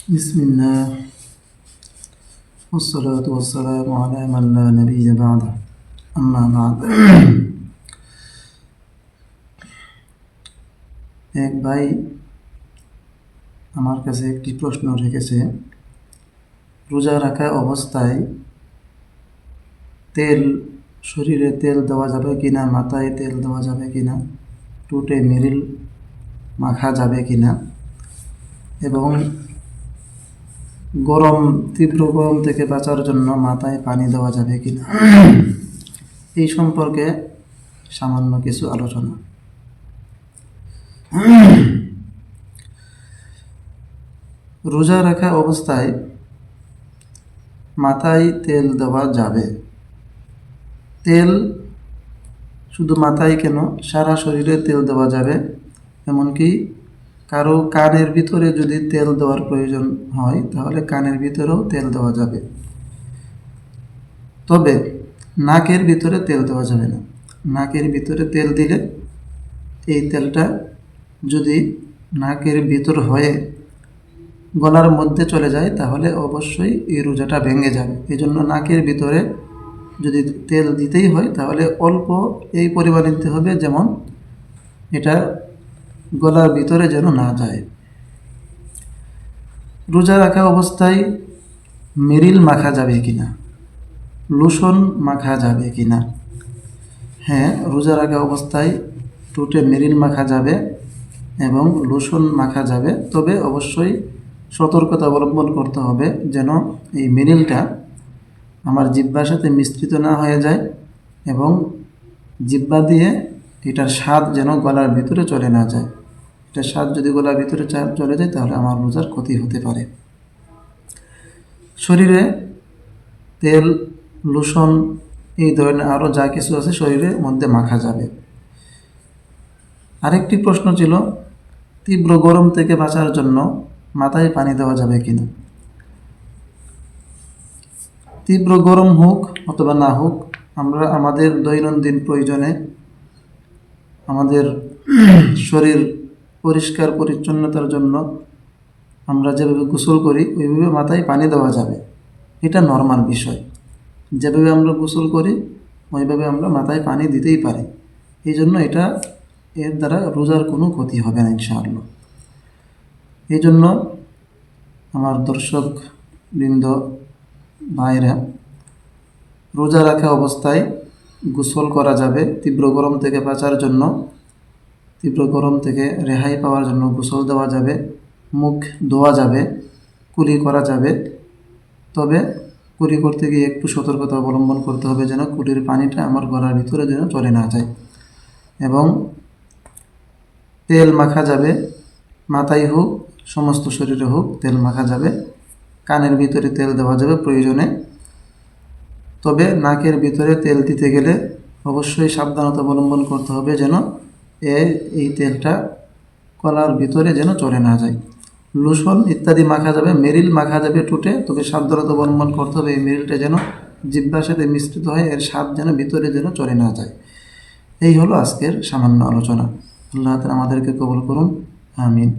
بسم الله والصلاة والسلام على من لا نبي بعده أما بعد এক ভাই আমার কাছে একটি প্রশ্ন রেখেছে, রোজা রাখা অবস্থায় শরীরে তেল দেওয়া যাবে কিনা, মাথায় তেল দেওয়া যাবে কিনা, টুটে মিরিল মাখা যাবে কিনা, এবং তীব্র গরম থেকে বাঁচার জন্য মাথায় পানি দেওয়া যাবে কিনা, এই সম্পর্কে সামান্য কিছু আলোচনা। রোজা রাখা অবস্থায় মাথায় তেল দেওয়া যাবে। তেল শুধু মাথায় কেন, সারা শরীরে তেল দেওয়া যাবে। এমনকি কারো কানের ভিতরে যদি তেল দেওয়ার প্রয়োজন হয় তাহলে কানের ভিতরেও তেল দেওয়া যাবে। তবে নাকের ভিতরে তেল দেওয়া যাবে না। নাকের ভিতরে তেল দিলে এই তেলটা যদি নাকের ভিতর হয়ে গলার মধ্যে চলে যায় তাহলে অবশ্যই এই রোজাটা ভেঙে যাবে। এই জন্য নাকের ভিতরে যদি তেল দিতেই হয় তাহলে অল্প এই পরিমাণ দিতে হবে, যেমন এটা গলার ভিতরে যেন না যায়। রোজা রাখা অবস্থায় মেরিল মাখা যাবে কিনা, লোশন মাখা যাবে কিনা? হ্যাঁ, রোজা রাখা অবস্থায় টুটে মেরিল মাখা যাবে এবং লোশন মাখা যাবে। তবে অবশ্যই সতর্কতা অবলম্বন করতে হবে যেন এই মেরিলটা আমার জিহ্বার সাথে মিশ্রিত না হয়ে যায় এবং জিহ্বা দিয়ে এটার স্বাদ যেন গলার ভিতরে চলে না যায়। এটার স্বাদ যদি গলার ভিতরে চলে যায় তাহলে আমার রোজার ক্ষতি হতে পারে। শরীরে তেল, লোশন এই ধরনের আরও যা কিছু আছে শরীরের মধ্যে মাখা যাবে। আরেকটি প্রশ্ন ছিল, তীব্র গরম থেকে বাঁচার জন্য মাথায় পানি দেওয়া যাবে কিনা। তীব্র গরম হোক অথবা না হোক, আমরা আমাদের দৈনন্দিন প্রয়োজনে আমাদের শরীর পরিষ্কার পরিচ্ছন্নতার জন্য আমরা যেভাবে গোসল করি ওইভাবে মাথায় পানি দেওয়া যাবে। এটা নর্মাল বিষয়। যেভাবে আমরা গোসল করি ওইভাবে আমরা মাথায় পানি দিতেই পারি। এই জন্য এর দ্বারা রোজার কোনো ক্ষতি হবে না ইনশাআল্লাহ। এই জন্য আমার দর্শক বৃন্দ ভাইরা, রোজা রাখা অবস্থায় গোসল করা যাবে। তীব্র গরম থেকে বাঁচার জন্য, তীব্র গরম থেকে রেহাই পাওয়ার জন্য গোসল দেওয়া যাবে, মুখ ধোয়া যাবে, কুলি করা যাবে। তবে কুলি করতে গিয়ে একটু সতর্কতা অবলম্বন করতে হবে যেন কুলির পানিটা আমার গলার ভিতরে যেন চলে না যায়। এবং তেল মাখা যাবে, মাথায় হোক সমস্ত শরীরে হোক তেল মাখা যাবে। কানের ভিতরে তেল দেওয়া যাবে প্রয়োজনে। তবে নাকের ভিতরে তেল দিতে গেলে অবশ্যই সাবধানতা অবলম্বন করতে হবে যেন এই তেলটা গলার ভিতরে যেন চলে না যায়। লোশন ইত্যাদি মাখা যাবে, মেরিল মাখা যাবে টুটে। তবে সাবধানতা অবলম্বন করতে হবে এই মেরিলটা যেন জিহ্বার সাথে মিশ্রিত হয়, এর স্বাদ যেন ভিতরে যেন চলে না যায়। এই হলো আজকের সামান্য আলোচনা। আল্লাহ তাআলা আমাদেরকে কবুল করুন, আমিন।